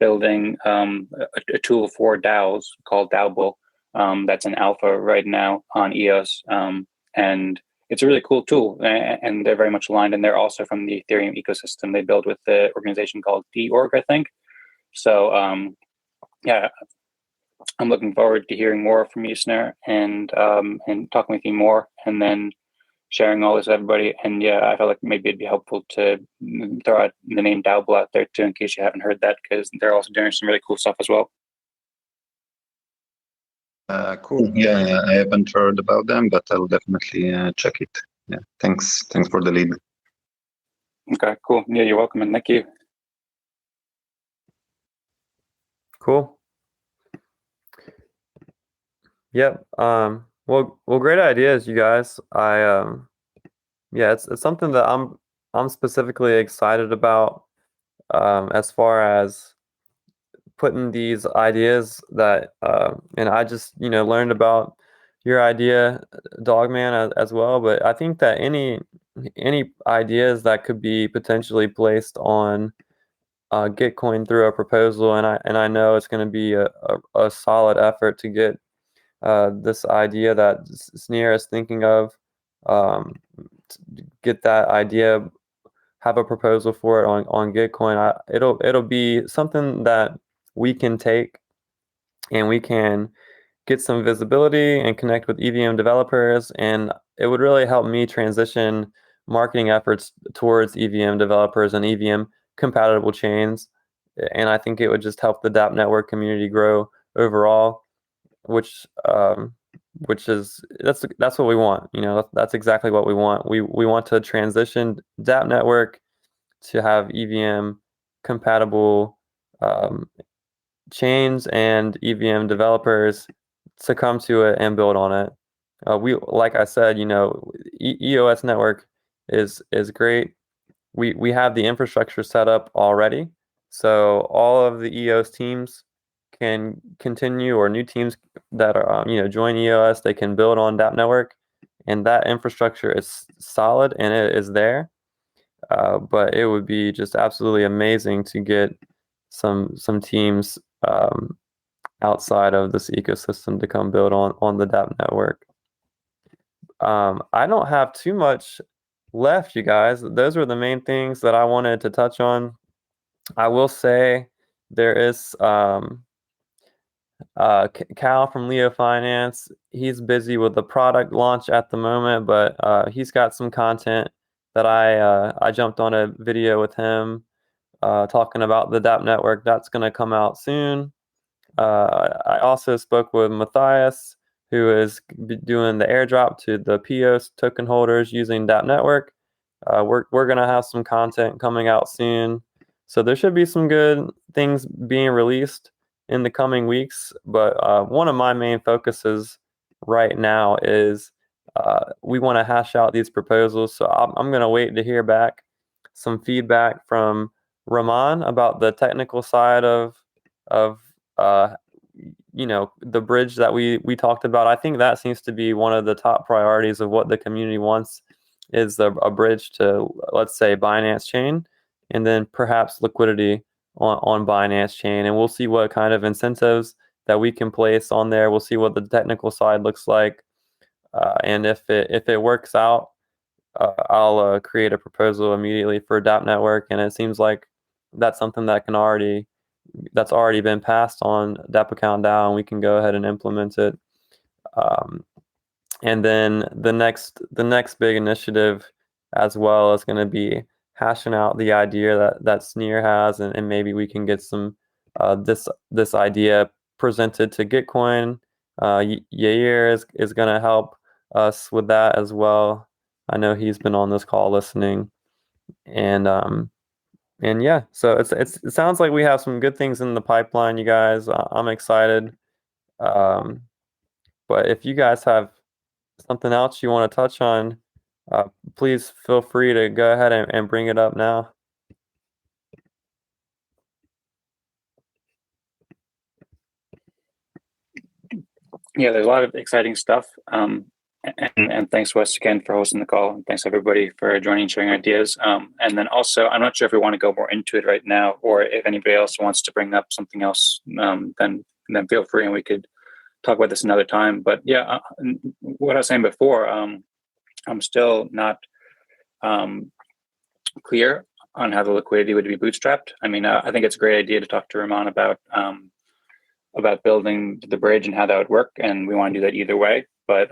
building a tool for DAOs called DAO Bull. That's an alpha right now on EOS, and it's a really cool tool, and they're very much aligned. And they're also from the Ethereum ecosystem. They build with the organization called D-Org, I think. So yeah, I'm looking forward to hearing more from you, Snare, and talking with you more, and then sharing all this with everybody. And yeah, I felt like maybe it'd be helpful to throw out the name DAO out there too, in case you haven't heard that, because they're also doing some really cool stuff as well. Cool. Yeah, I haven't heard about them, but I'll definitely check it. Yeah, thanks for the lead. Okay, cool. Yeah, you're welcome, and thank you. Cool. Yep. Well, great ideas, you guys. Yeah, it's something that I'm specifically excited about, as far as putting these ideas that, and I just, learned about your idea, Dogman, as well. But I think that any ideas that could be potentially placed on Gitcoin through a proposal, and I know it's going to be a solid effort to get this idea that Sneer is thinking of, get that idea, have a proposal for it on Gitcoin. It'll be something that we can take, and we can get some visibility and connect with EVM developers, and it would really help me transition marketing efforts towards EVM developers and EVM compatible chains. And I think it would just help the DAPP network community grow overall, which is that's what we want. That's exactly what we want. We want to transition DAPP network to have EVM compatible chains and EVM developers to come to it and build on it. Like I said, EOS network is great. We have the infrastructure set up already, so all of the EOS teams can continue, or new teams that are join EOS, they can build on DAPP network, and that infrastructure is solid and it is there. But it would be just absolutely amazing to get some teams outside of this ecosystem to come build on the DAPP network. I don't have too much left, you guys. Those were the main things that I wanted to touch on. I will say there is Cal from Leo Finance. He's busy with the product launch at the moment, but he's got some content that I jumped on a video with him talking about the DAPP network. That's going to come out soon. I also spoke with Matthias, who is doing the airdrop to the POS token holders using DAPP network. We're going to have some content coming out soon. So there should be some good things being released in the coming weeks. But one of my main focuses right now is we want to hash out these proposals. So I'm going to wait to hear back some feedback from Rahman about the technical side of the bridge that we talked about. I think that seems to be one of the top priorities of what the community wants, is a bridge to, let's say, Binance chain, and then perhaps liquidity on Binance chain. And we'll see what kind of incentives that we can place on there. We'll see what the technical side looks like. And if it works out, I'll create a proposal immediately for DAPP network. And it seems like that's something that that's already been passed on DAPP account DAO, and we can go ahead and implement it. And then the next big initiative as well is going to be hashing out the idea that Sneer has, and maybe we can get some this idea presented to Gitcoin. Yair is going to help us with that as well. I know he's been on this call listening, and yeah, so it sounds like we have some good things in the pipeline, you guys. I'm excited. But if you guys have something else you want to touch on, please feel free to go ahead and bring it up now. Yeah, there's a lot of exciting stuff. And thanks, Wes, again for hosting the call. And thanks everybody for joining and sharing ideas. And then also, I'm not sure if we want to go more into it right now, or if anybody else wants to bring up something else, then feel free, and we could talk about this another time. But yeah, what I was saying before, I'm still not clear on how the liquidity would be bootstrapped. I mean, I think it's a great idea to talk to Ramon about building the bridge and how that would work, and we want to do that either way. But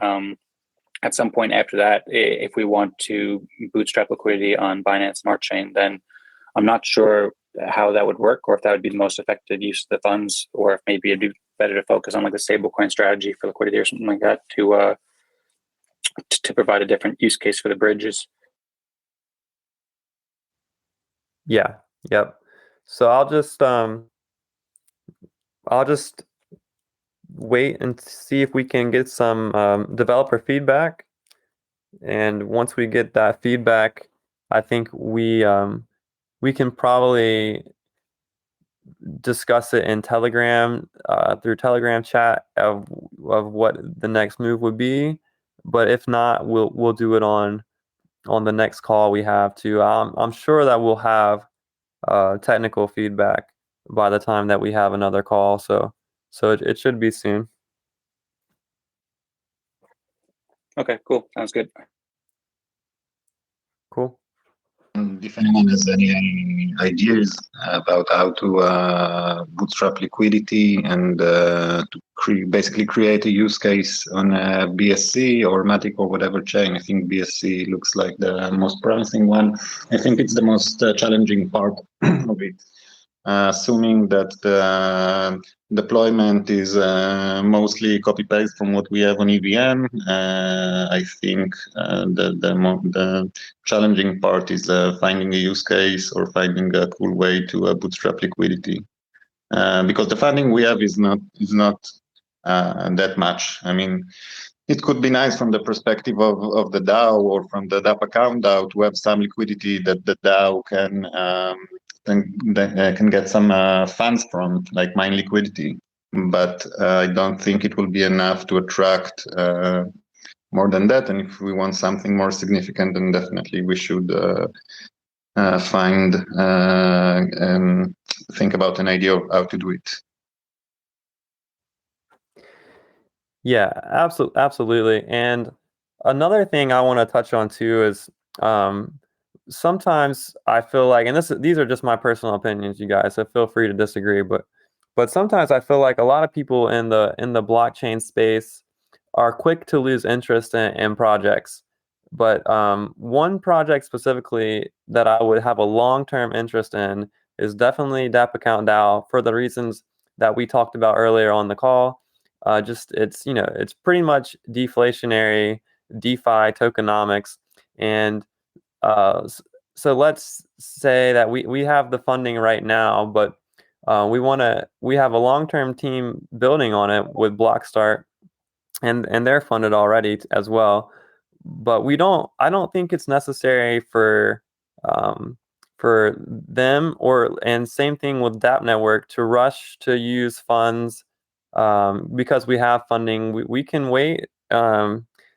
at some point after that, if we want to bootstrap liquidity on Binance Smart Chain, then I'm not sure how that would work, or if that would be the most effective use of the funds, or if maybe it'd be better to focus on like a stablecoin strategy for liquidity or something like that to provide a different use case for the bridges. Yeah. Yep. So I'll just wait and see if we can get some developer feedback. And once we get that feedback, I think we can probably discuss it in Telegram through Telegram chat of what the next move would be. But if not, we'll do it on the next call we have too. I'm sure that we'll have technical feedback by the time that we have another call. So it should be soon. Okay, cool. Sounds good. Cool. And if anyone has any ideas about how to bootstrap liquidity and to basically create a use case on a BSC or Matic or whatever chain, I think BSC looks like the most promising one. I think it's the most challenging part of it. Assuming that the deployment is mostly copy-paste from what we have on EVM, I think the challenging part is finding a use case or finding a cool way to bootstrap liquidity. Because the funding we have is not that much. I mean, it could be nice from the perspective of the DAO or from the DAPP account DAO to have some liquidity that the DAO can get some funds from, like mine liquidity. But I don't think it will be enough to attract more than that. And if we want something more significant, then definitely we should find and think about an idea of how to do it. Yeah, absolutely. And another thing I want to touch on too is sometimes I feel like, and these are just my personal opinions, you guys, so feel free to disagree, but sometimes I feel like a lot of people in the blockchain space are quick to lose interest in projects. But one project specifically that I would have a long-term interest in is definitely DAPP Account DAO for the reasons that we talked about earlier on the call. Just it's pretty much deflationary DeFi tokenomics, and so let's say that we have the funding right now, but we have a long-term team building on it with Blockstart, and they're funded already as well. But I don't think it's necessary for them and same thing with DAPP Network to rush to use funds because we have funding. We can wait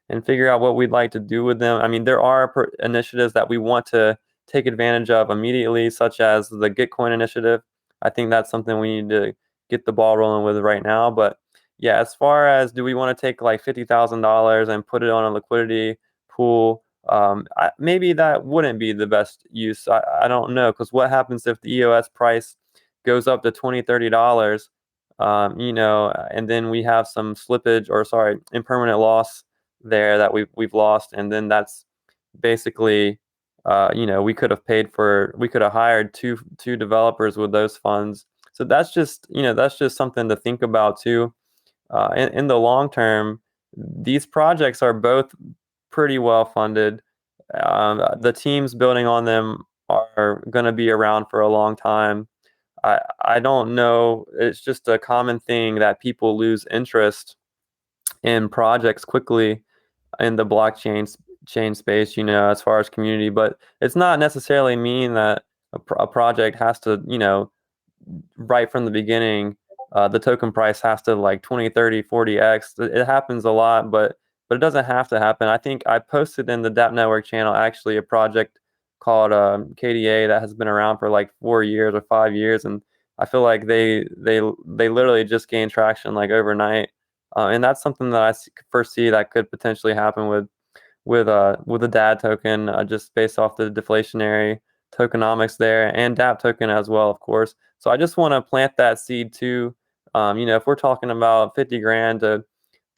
and figure out what we'd like to do with them. I mean, there are initiatives that we want to take advantage of immediately, such as the Gitcoin initiative. I think that's something we need to get the ball rolling with right now. But yeah, as far as do we want to take like $50,000 and put it on a liquidity pool, maybe that wouldn't be the best use. I don't know, because what happens if the EOS price goes up to $20, $30, and then we have some slippage impermanent loss there that we've lost, and then that's basically we could have hired two developers with those funds. So that's just something to think about too. In the long term, these projects are both pretty well funded. The teams building on them are going to be around for a long time. I don't know. It's just a common thing that people lose interest in projects quickly in the blockchain space, as far as community. But it's not necessarily mean that a project has to, right from the beginning, the token price has to like 20, 30, 40x. It happens a lot, but it doesn't have to happen. I think I posted in the DAPP Network channel actually a project called KDA that has been around for like 4 years or 5 years, and I feel like they literally just gained traction like overnight, and that's something that I foresee that could potentially happen with with the DAD token, just based off the deflationary tokenomics there, and DAPP token as well, of course. So I just want to plant that seed too. If we're talking about 50 grand to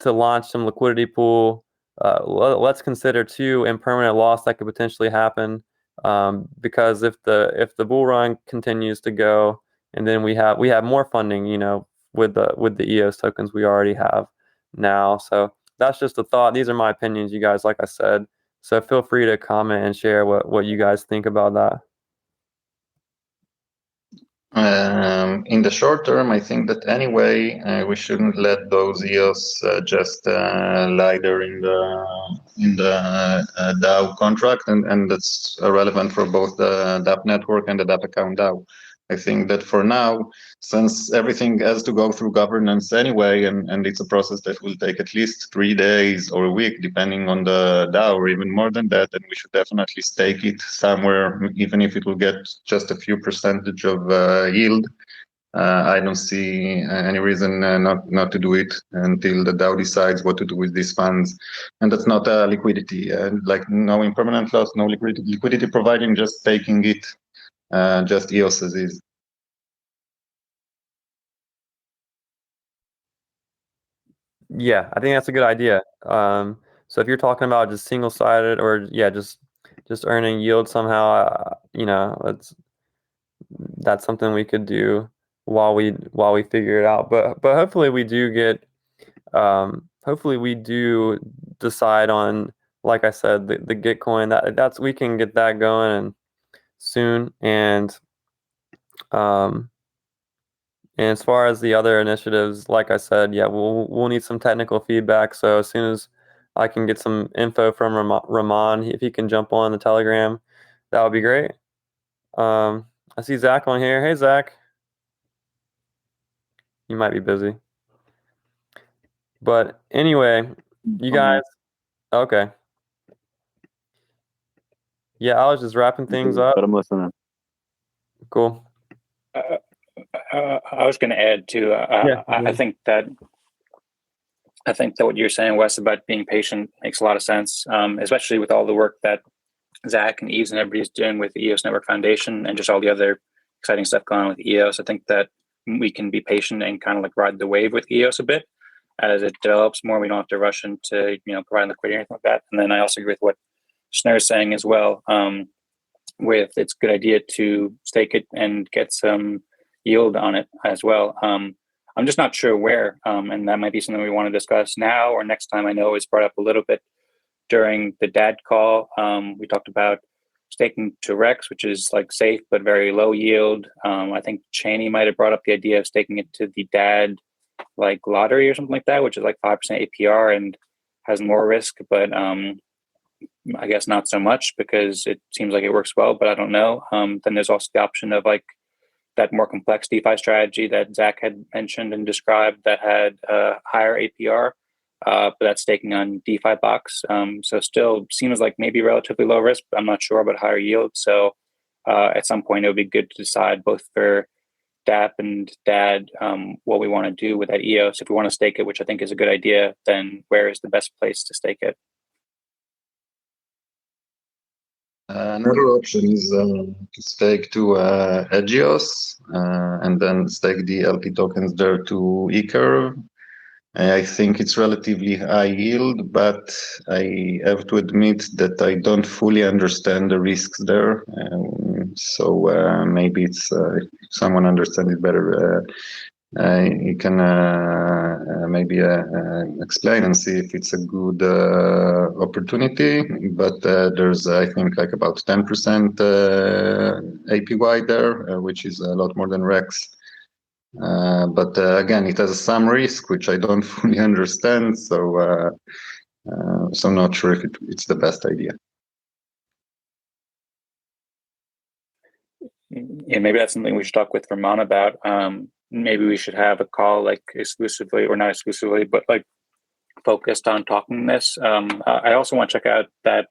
launch some liquidity pool, let's consider too impermanent loss that could potentially happen, because if the bull run continues to go, and then we have more funding, with the EOS tokens we already have now. So that's just a thought. These are my opinions, you guys, like I said. So feel free to comment and share what you guys think about that. In the short term, I think that anyway, we shouldn't let those EOS just lie there in the DAO contract, and that's relevant for both the DAPP network and the DAPP account DAO. I think that for now, since everything has to go through governance anyway, and it's a process that will take at least 3 days or a week, depending on the DAO, or even more than that, then we should definitely stake it somewhere, even if it will get just a few percentage of yield. I don't see any reason not to do it until the DAO decides what to do with these funds, and that's not liquidity, like no impermanent loss, no liquidity providing, just taking it, just EOS as is. Yeah, I think that's a good idea. So if you're talking about just single-sided, or just earning yield somehow, that's something we could do while we figure it out. But hopefully we do decide on, like I said, the Gitcoin, that's we can get that going soon. And as far as the other initiatives, like I said, yeah, we'll need some technical feedback. So as soon as I can get some info from Rahman, if he can jump on the Telegram, that would be great. I see Zach on here. Hey, Zach. You might be busy. But anyway, you guys, okay. Yeah, I was just wrapping things up. But I'm listening. Cool. I was going to add too. I think that what you're saying, Wes, about being patient makes a lot of sense, especially with all the work that Zach and Eves and everybody's doing with the EOS Network Foundation and just all the other exciting stuff going on with EOS. I think that we can be patient and kind of like ride the wave with EOS a bit as it develops more. We don't have to rush into provide liquidity or anything like that. And then I also agree with what Schnurr is saying as well. With it's a good idea to stake it and get some yield on it as well. I'm just not sure where, and that might be something we want to discuss now or next time. I know it's brought up a little bit during the DAD call. We talked about staking to Rex, which is like safe but very low yield. I think Cheney might have brought up the idea of staking it to the DAD like lottery or something like that, which is like 5% APR and has more risk, but I guess not so much because it seems like it works well, but I don't know. Then there's also the option of like that more complex DeFi strategy that Zach had mentioned and described that had higher APR, but that's staking on DeFi box. So still seems like maybe relatively low risk, but I'm not sure about higher yield. So at some point it would be good to decide both for DAPP and DAD what we want to do with that EOS. If we want to stake it, which I think is a good idea, then where is the best place to stake it? Another option is to stake to Agios and then stake the LP tokens there to eCurve. I think it's relatively high yield, but I have to admit that I don't fully understand the risks there. So maybe it's if someone understands it better, you can maybe explain and see if it's a good opportunity. But there's, I think, like about 10% APY there, which is a lot more than Rex. But again, it has some risk, which I don't fully understand. So I'm not sure if it's the best idea. Yeah, maybe that's something we should talk with Ramon about. Maybe we should have a call like exclusively, or not exclusively, but like focused on talking this. I also want to check out that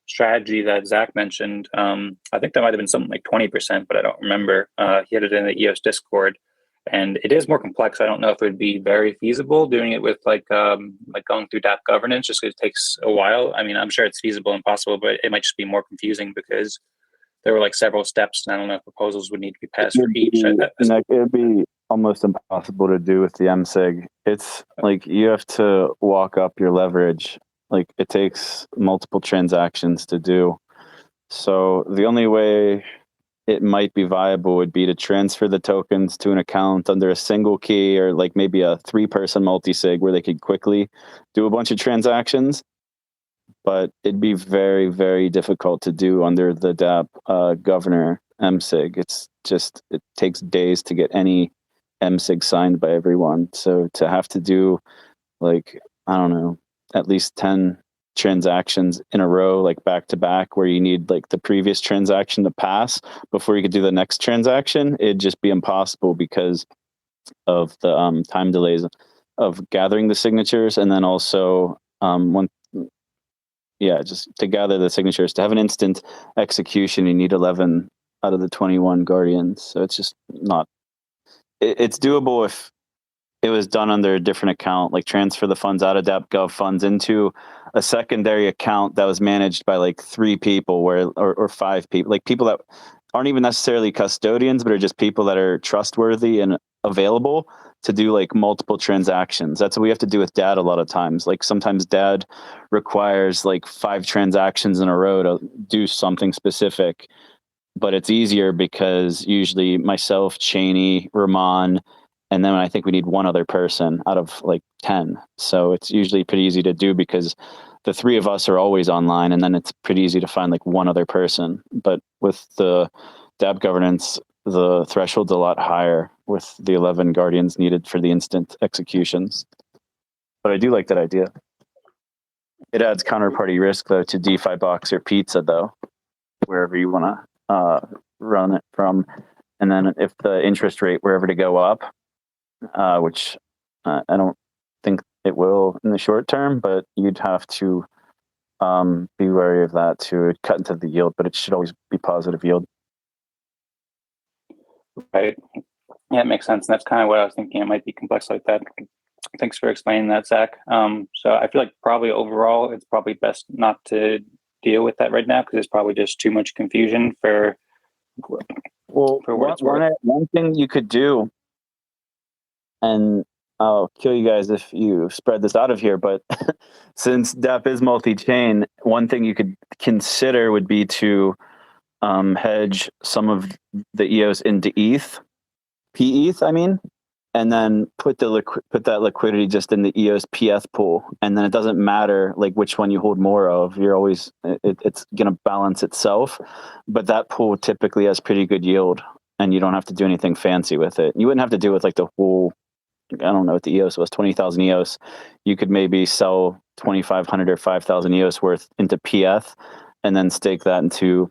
strategy that Zach mentioned. I think that might have been something like 20%, but I don't remember. He had it in the EOS Discord. And it is more complex. I don't know if it would be very feasible doing it with like going through DAPP governance, just because it takes a while. I mean, I'm sure it's feasible and possible, but it might just be more confusing because there were like several steps, and I don't know if proposals would need to be passed for each. Nick, it'd be almost impossible to do with the MSIG. It's like you have to walk up your leverage. Like it takes multiple transactions to do. So the only way it might be viable would be to transfer the tokens to an account under a single key, or like maybe a 3-person multi-sig where they could quickly do a bunch of transactions. But it'd be very, very difficult to do under the DAPP governor MSIG. It's just, it takes days to get any MSIG signed by everyone. So to have to do like, I don't know, at least 10 transactions in a row, like back to back, where you need like the previous transaction to pass before you could do the next transaction, it'd just be impossible because of the time delays of gathering the signatures. And then also just to gather the signatures, to have an instant execution, you need 11 out of the 21 guardians. So it's just not, it's doable if it was done under a different account, like transfer the funds out of DAPP Gov funds into a secondary account that was managed by like 3 people or 5 people, like people that aren't even necessarily custodians, but are just people that are trustworthy and available to do like multiple transactions. That's what we have to do with DAD a lot of times. Like sometimes DAD requires like 5 transactions in a row to do something specific, but it's easier because usually myself, Cheney, Rahman, and then I think we need one other person out of like 10. So it's usually pretty easy to do because the 3 of us are always online, and then it's pretty easy to find like one other person. But with the DAPP governance, the threshold's a lot higher with the 11 guardians needed for the instant executions. But I do like that idea. It adds counterparty risk though to DeFi Box or Pizza though, wherever you want to run it from. And then if the interest rate were ever to go up, which I don't think it will in the short term, but you'd have to be wary of that to cut into the yield, but it should always be positive yield. Right. Yeah, it makes sense. And that's kind of what I was thinking. It might be complex like that. Thanks for explaining that, Zach. So I feel like probably overall, it's probably best not to deal with that right now because there's probably just too much confusion for what it's worth. One thing you could do, and I'll kill you guys if you spread this out of here, but since DAPP is multi-chain, one thing you could consider would be to hedge some of the EOS into PETH, I mean, and then put that liquidity just in the EOS PF pool, and then it doesn't matter like which one you hold more of. You're always it's going to balance itself, but that pool typically has pretty good yield, and you don't have to do anything fancy with it. You wouldn't have to do it with like the whole. I don't know what the EOS was, 20,000 EOS. You could maybe sell 2,500 or 5,000 EOS worth into PF, and then stake that into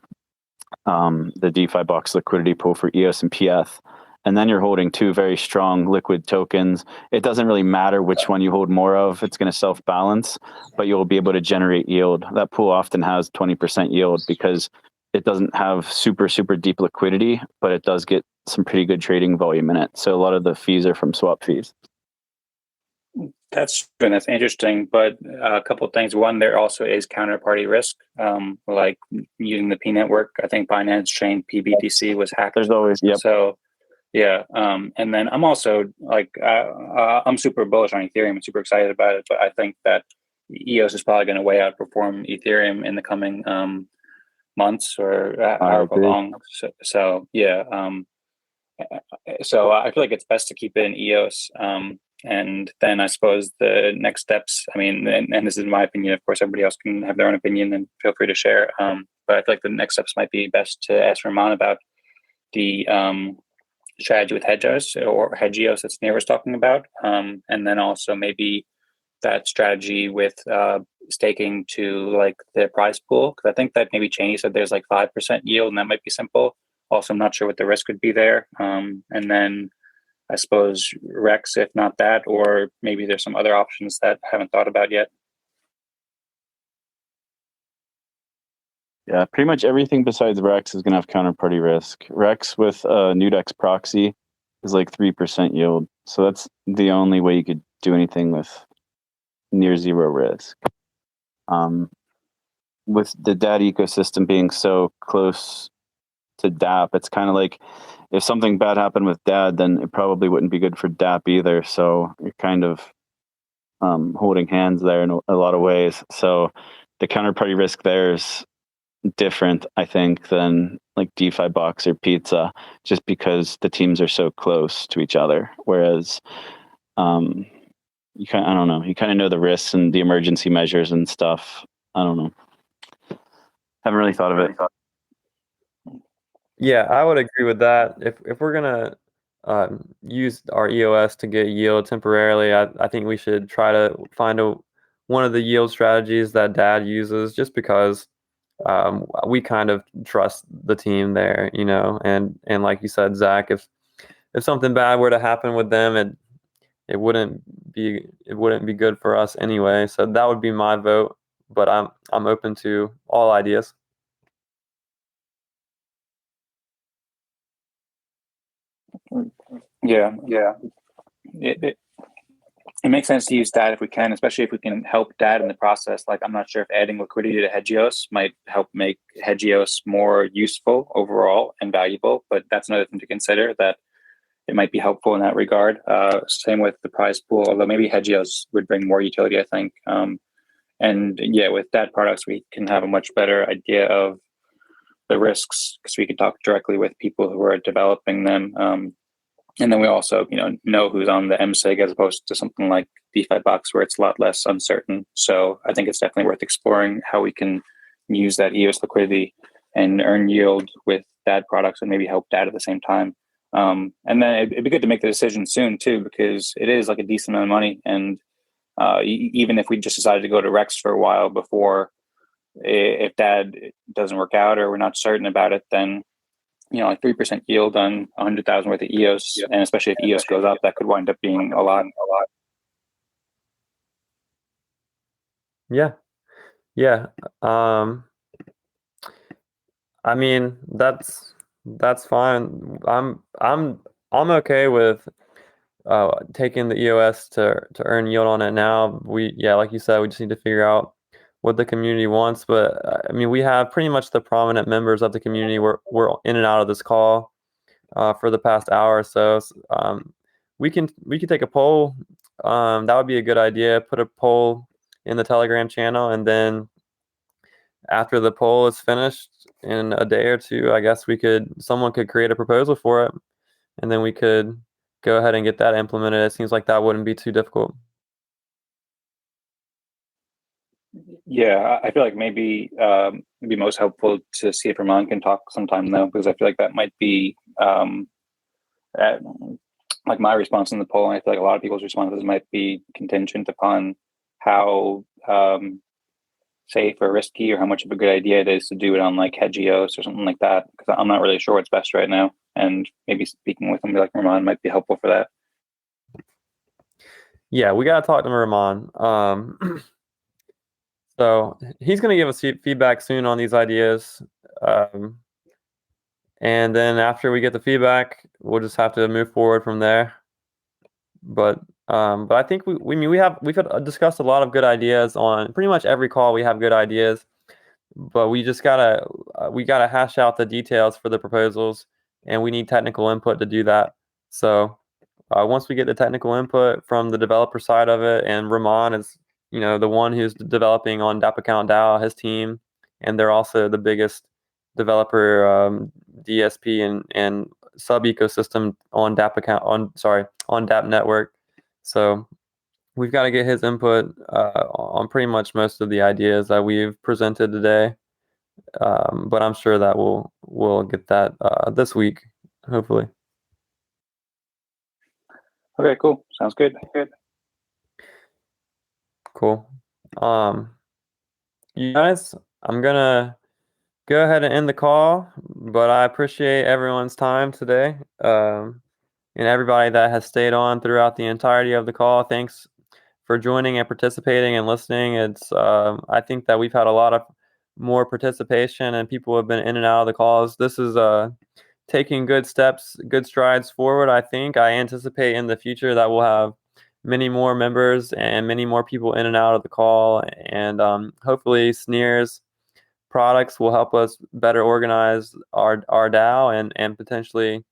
the DeFi Box liquidity pool for EOS and PF. And then you're holding 2 very strong liquid tokens. It doesn't really matter which one you hold more of. It's going to self-balance, but you'll be able to generate yield. That pool often has 20% yield because it doesn't have super, super deep liquidity, but it does get some pretty good trading volume in it. So a lot of the fees are from swap fees. That's true, and that's interesting. But a couple of things. One, there also is counterparty risk, like using the P network. I think Binance Chain PBTC was hacked. There's always, yep. So yeah, and then I'm also like I'm super bullish on Ethereum. I'm super excited about it, but I think that EOS is probably going to way outperform Ethereum in the coming months or however long. So yeah, so I feel like it's best to keep it in EOS. And then I suppose the next steps, I mean, and this is my opinion, of course, everybody else can have their own opinion and feel free to share. But I feel like the next steps might be best to ask Rahman about the strategy with hedges or hedgeos that Snare was talking about. And then also maybe that strategy with staking to like the prize pool. Cause I think that maybe Cheney said there's like 5% yield and that might be simple. Also, I'm not sure what the risk would be there. And then I suppose Rex, if not that, or maybe there's some other options that I haven't thought about yet. Yeah, pretty much everything besides Rex is going to have counterparty risk. Rex with Nudex proxy is like 3% yield. So that's the only way you could do anything with near zero risk. With the DAD ecosystem being so close to DAPP, it's kind of like if something bad happened with DAD, then it probably wouldn't be good for DAPP either. So you're kind of holding hands there in a lot of ways. So the counterparty risk there is different, I think, than like DeFi Box or Pizza, just because the teams are so close to each other. Whereas I don't know, you kind of know the risks and the emergency measures and stuff. I don't know. Haven't really thought of it. Yeah, I would agree with that. If we're gonna use our EOS to get yield temporarily, I think we should try to find one of the yield strategies that Dad uses, just because we kind of trust the team there, you know. And like you said, Zach, if something bad were to happen with them, it wouldn't be good for us anyway. So that would be my vote. But I'm open to all ideas. Yeah. It makes sense to use DAD if we can, especially if we can help DAD in the process. Like, I'm not sure if adding liquidity to Hedgeos might help make Hedgeos more useful overall and valuable, but that's another thing to consider, that it might be helpful in that regard. Same with the prize pool, although maybe Hedgeos would bring more utility, I think. And yeah, with DAD products, we can have a much better idea of the risks because we can talk directly with people who are developing them. And then we also, know who's on the MSIG as opposed to something like DeFi Box where it's a lot less uncertain. So I think it's definitely worth exploring how we can use that EOS liquidity and earn yield with DAD products and maybe help DAD at the same time. And then it'd be good to make the decision soon too, because it is like a decent amount of money. And even if we just decided to go to Rex for a while before, if DAD doesn't work out or we're not certain about it, then like 3% yield on 100,000 worth of EOS, and especially if EOS goes up, that could wind up being a lot. Yeah. I mean, that's fine. I'm okay with taking the EOS to earn yield on it now. Like you said, we just need to figure out what the community wants. But I mean, we have pretty much the prominent members of the community. We're in and out of this call for the past hour or so. We can take a poll. That would be a good idea. Put a poll in the Telegram channel, and then after the poll is finished in a day or two, I guess someone could create a proposal for it, and then we could go ahead and get that implemented. It seems like that wouldn't be too difficult. Yeah, I feel like maybe it'd be most helpful to see if Ramon can talk sometime though, because I feel like that might be like my response in the poll. And I feel like a lot of people's responses might be contingent upon how safe or risky or how much of a good idea it is to do it on like Hedgeos or something like that, because I'm not really sure what's best right now. And maybe speaking with somebody like Ramon might be helpful for that. Yeah, we got to talk to Ramon. So he's going to give us feedback soon on these ideas. And then after we get the feedback, we'll just have to move forward from there. But I think we've discussed a lot of good ideas on pretty much every call. We have good ideas, but we just gotta hash out the details for the proposals, and we need technical input to do that. So once we get the technical input from the developer side of it, and Ramon is the one who's developing on DAPP Account DAO, his team, and they're also the biggest developer DSP and sub ecosystem on DAPP Network. So we've got to get his input on pretty much most of the ideas that we've presented today. But I'm sure that we'll get that this week, hopefully. Okay, cool. Sounds good. Cool. You guys, I'm gonna go ahead and end the call, but I appreciate everyone's time today. And everybody that has stayed on throughout the entirety of the call. Thanks for joining and participating and listening. It's I think that we've had a lot of more participation and people have been in and out of the calls. This is taking good steps, good strides forward. I anticipate in the future that we'll have many more members and many more people in and out of the call, and hopefully Sneer's products will help us better organize our DAO and potentially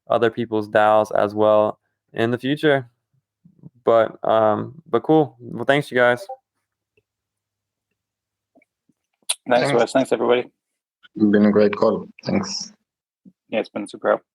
other people's DAOs as well in the future. But cool. Well, thanks you guys. Thanks, Wes. Thanks, everybody. It's been a great call. Thanks. Yeah, it's been super helpful.